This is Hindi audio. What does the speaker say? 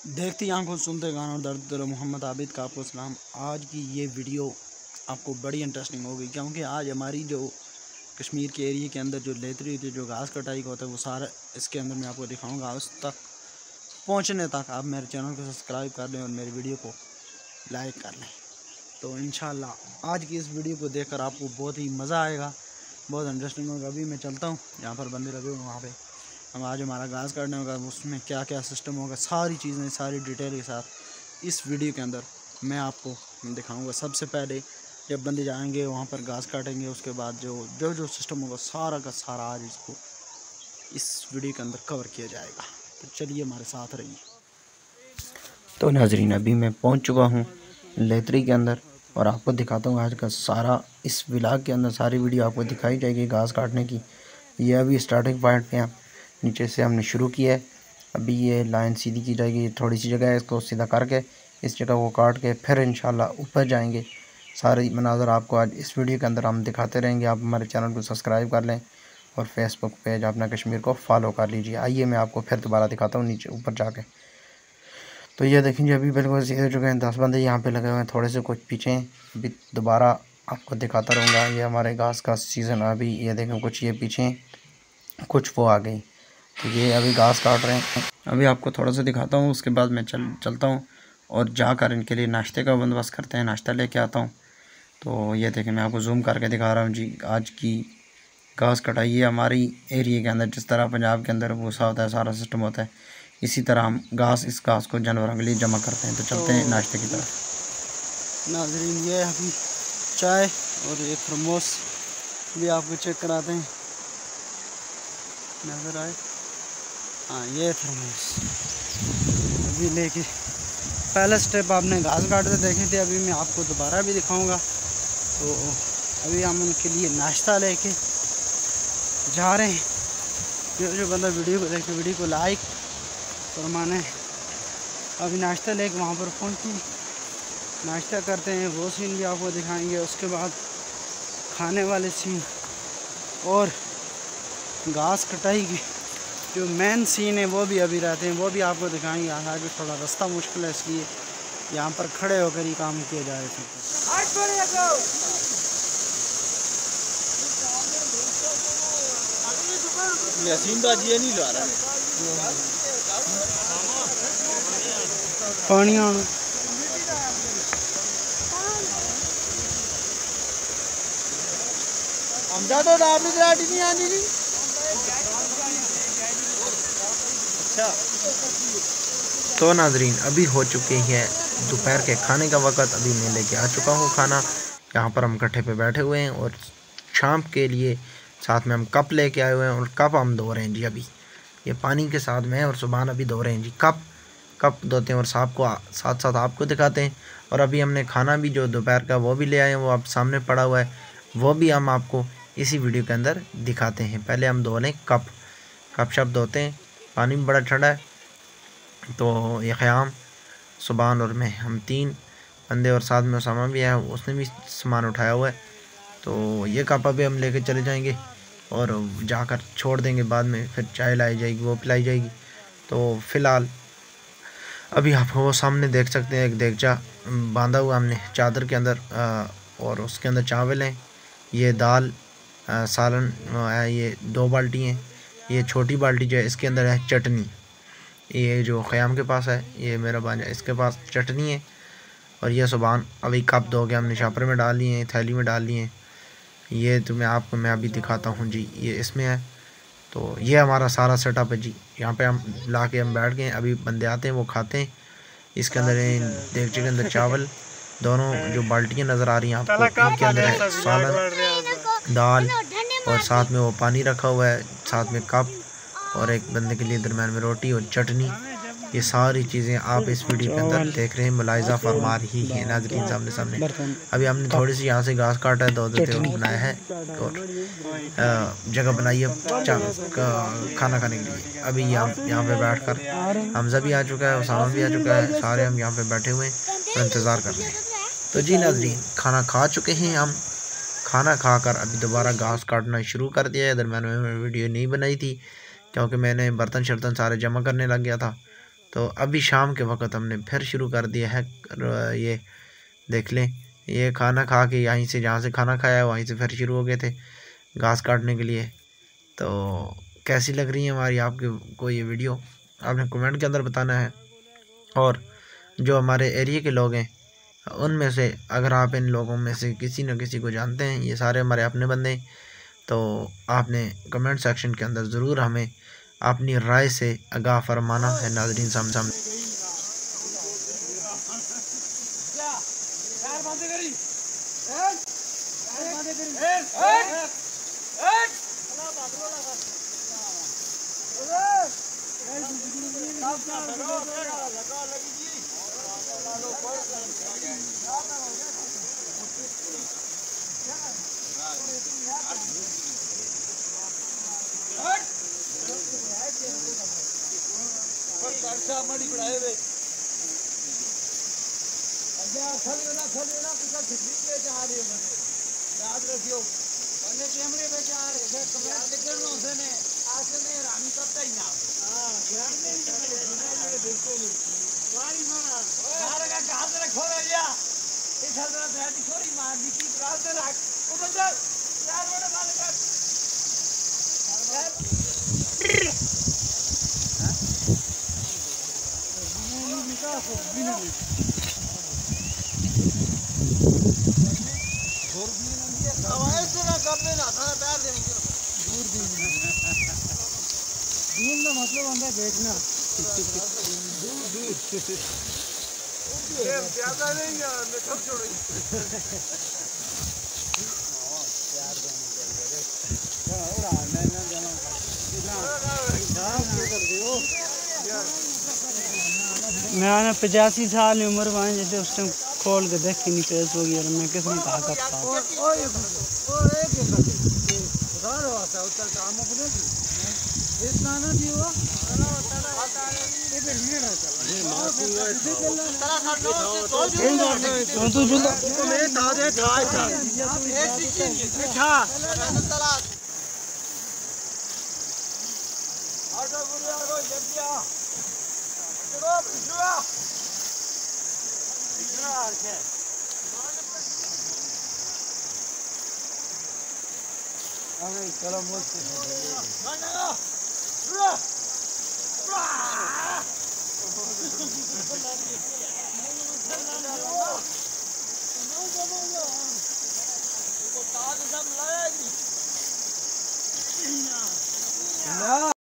देखती आंखों सुनते गाना और दर्द दिलो मोहम्मद आबिद का आपको सलाम। आज की ये वीडियो आपको बड़ी इंटरेस्टिंग होगी क्योंकि आज हमारी जो कश्मीर के एरिया के अंदर जो लेतरी होती है, जो घास कटाई का होता है, वो सारा इसके अंदर मैं आपको दिखाऊंगा। उस तक पहुंचने तक आप मेरे चैनल को सब्सक्राइब कर लें और मेरी वीडियो को लाइक कर लें। तो इंशाल्लाह आज की इस वीडियो को देखकर आपको बहुत ही मज़ा आएगा, बहुत इंटरेस्टिंग होगा। अभी मैं चलता हूँ, यहाँ पर बंदे लगे हुए वहाँ पे हम आज हमारा घास काटने होगा, उसमें क्या क्या सिस्टम होगा, सारी चीज़ें सारी डिटेल के साथ इस वीडियो के अंदर मैं आपको दिखाऊंगा। सबसे पहले जब बंदे जाएंगे वहाँ पर घास काटेंगे, उसके बाद जो सिस्टम होगा सारा का सारा आज इसको इस वीडियो के अंदर कवर किया जाएगा। तो चलिए हमारे साथ रहिए। तो नाजरीन, अभी मैं पहुँच चुका हूँ लेतरी के अंदर और आपको दिखाता हूँ आज का सारा इस व्लॉग के अंदर सारी वीडियो आपको दिखाई जाएगी घास काटने की। ये अभी स्टार्टिंग पॉइंट पे हैं, नीचे से हमने शुरू किया है। अभी ये लाइन सीधी की जाएगी, थोड़ी सी जगह है, इसको सीधा करके इस जगह को काट के फिर इंशाल्लाह ऊपर जाएंगे। सारे मनाज़र आपको आज इस वीडियो के अंदर हम दिखाते रहेंगे। आप हमारे चैनल को सब्सक्राइब कर लें और फेसबुक पेज अपना कश्मीर को फॉलो कर लीजिए। आइए मैं आपको फिर दोबारा दिखाता हूँ नीचे ऊपर जाके। तो ये देखेंगे अभी बिल्कुल सीधे चुके हैं, 10 बंदे यहाँ पे लगे हुए हैं, थोड़े से कुछ पीछे हैं। अभी दोबारा आपको दिखाता रहूँगा। ये हमारे घास का सीज़न अभी ये देखें, कुछ ये पीछे हैं, कुछ वो आ गई। तो ये अभी घास काट रहे हैं। अभी आपको थोड़ा सा दिखाता हूँ, उसके बाद मैं चलता हूँ और जाकर इनके लिए नाश्ते का बंदोबस्त करते हैं, नाश्ता लेके आता हूँ। तो ये देखें, मैं आपको जूम करके दिखा रहा हूँ जी। आज की घास कटाई है हमारी एरिया के अंदर, जिस तरह पंजाब के अंदर भूसा होता है, सारा सिस्टम होता है, इसी तरह हम इस घास को जानवरों के लिए जमा करते हैं। तो चलते हैं नाश्ते की तरफ। नाज़रीन, ये अभी चाय और ये थर्मोस भी आपको चेक कराते हैं, नज़र आए। हाँ, ये थर्मोस अभी लेके पहला स्टेप आपने घास काटते देखे थे, अभी मैं आपको दोबारा भी दिखाऊंगा। तो अभी हम उनके लिए नाश्ता लेके जा रहे हैं। जो बंदा वीडियो को देखे वीडियो को लाइक फरमाने। अभी नाश्ता लेके वहाँ पर पहुँची, नाश्ता करते हैं, वो सीन भी आपको दिखाएंगे। उसके बाद खाने वाले सीन और घास कटाई की जो मेन सीन है वो भी अभी रहते हैं, वो भी आपको दिखाएंगे। आगे थोड़ा रास्ता मुश्किल है, इसलिए यहाँ पर खड़े होकर ही काम किया जा रहा है। पानी आना नहीं आनी नहीं। तो नाजरीन, अभी हो चुके हैं दोपहर के खाने का वक़्त। अभी मैं लेके आ चुका हूँ खाना। यहाँ पर हम कट्ठे पे बैठे हुए हैं और शाम के लिए साथ में हम कप लेके आए हुए हैं और कप हम धो रहे हैं जी। अभी ये पानी के साथ में और सुबहान अभी धो रहे हैं जी। कप धोते हैं और साथ साथ आपको दिखाते हैं। और अभी हमने खाना भी जो दोपहर का वो भी ले आए हैं, वो आप सामने पड़ा हुआ है, वो भी हम आपको इसी वीडियो के अंदर दिखाते हैं। पहले हम धो लें कप शप धोते हैं, पानी भी बड़ा ठंडा है। तो ये क़याम, सुबहान और मैं, हम 3 बंदे और साथ में उसामा भी है, उसने भी सामान उठाया हुआ है। तो ये कप अभी हम लेके चले जाएंगे और जाकर छोड़ देंगे, बाद में फिर चाय लाई जाएगी, वो पिलाई जाएगी। तो फ़िलहाल अभी आप वो सामने देख सकते हैं, एक देगचा बांधा हुआ हमने चादर के अंदर और उसके अंदर चावल हैं, ये दाल, सालन है, ये 2 बाल्टी हैं। ये छोटी बाल्टी जो है इसके अंदर है चटनी। ये जो क़याम के पास है, ये मेरा भांजा, इसके पास चटनी है। और ये सुबहान अभी कप धो के हमने शापर में डाल लिए हैं, थैली में डाल लिए हैं। ये तो मैं अभी दिखाता हूँ जी, ये इसमें है। तो ये हमारा सारा सेटअप है जी। यहाँ पे हम ला के हम बैठ गए, अभी बंदे आते हैं वो खाते हैं। इसके अंदर देगचे के अंदर चावल, दोनों जो बाल्टियाँ नज़र आ रही हैं आपको, इनके अंदर है सालन, दाल और साथ में वो पानी रखा हुआ है, साथ में कप और एक बंदे के लिए दरम्यान में रोटी और चटनी। ये सारी चीज़ें आप इस वीडियो के अंदर देख रहे हैं, मुलाहिज़ा फरमा रही है नाज़रीन सामने। अभी हमने थोड़ी सी यहाँ से घास काटा है, 2 बनाया है और जगह बनाई है खाना खाने के लिए। अभी यहाँ पे बैठकर हमजा भी आ चुका है, उसामा भी आ चुका है, सारे हम यहाँ पे बैठे हुए हैं और इंतज़ार कर रहे हैं। तो जी नाज़रीन, खाना खा चुके हैं हम। खाना खाकर अभी दोबारा घास काटना शुरू कर दिया है। इधर मैंने वीडियो नहीं बनाई थी क्योंकि मैंने बर्तन शर्तन सारे जमा करने लग गया था। तो अभी शाम के वक्त हमने फिर शुरू कर दिया है। ये देख लें, ये खाना खा के यहीं से, जहाँ से खाना खाया वहीं से फिर शुरू हो गए थे घास काटने के लिए। तो कैसी लग रही है हमारी आपको ये वीडियो, आपने कमेंट के अंदर बताना है। और जो हमारे एरिया के लोग हैं उनमें से अगर आप इन लोगों में से किसी न किसी को जानते हैं, ये सारे हमारे अपने बंदे हैं, तो आपने कमेंट सेक्शन के अंदर ज़रूर हमें अपनी राय से आगाह फरमाना है। नाज़रीन सामने मतलब अंदर बैठना ज्यादा नहीं छोड़ो मैं 85 साल की उम्र में जैसे उस टाइम खोल के देखी नहीं फेस वगैरह मैं किसने कहा करता चलो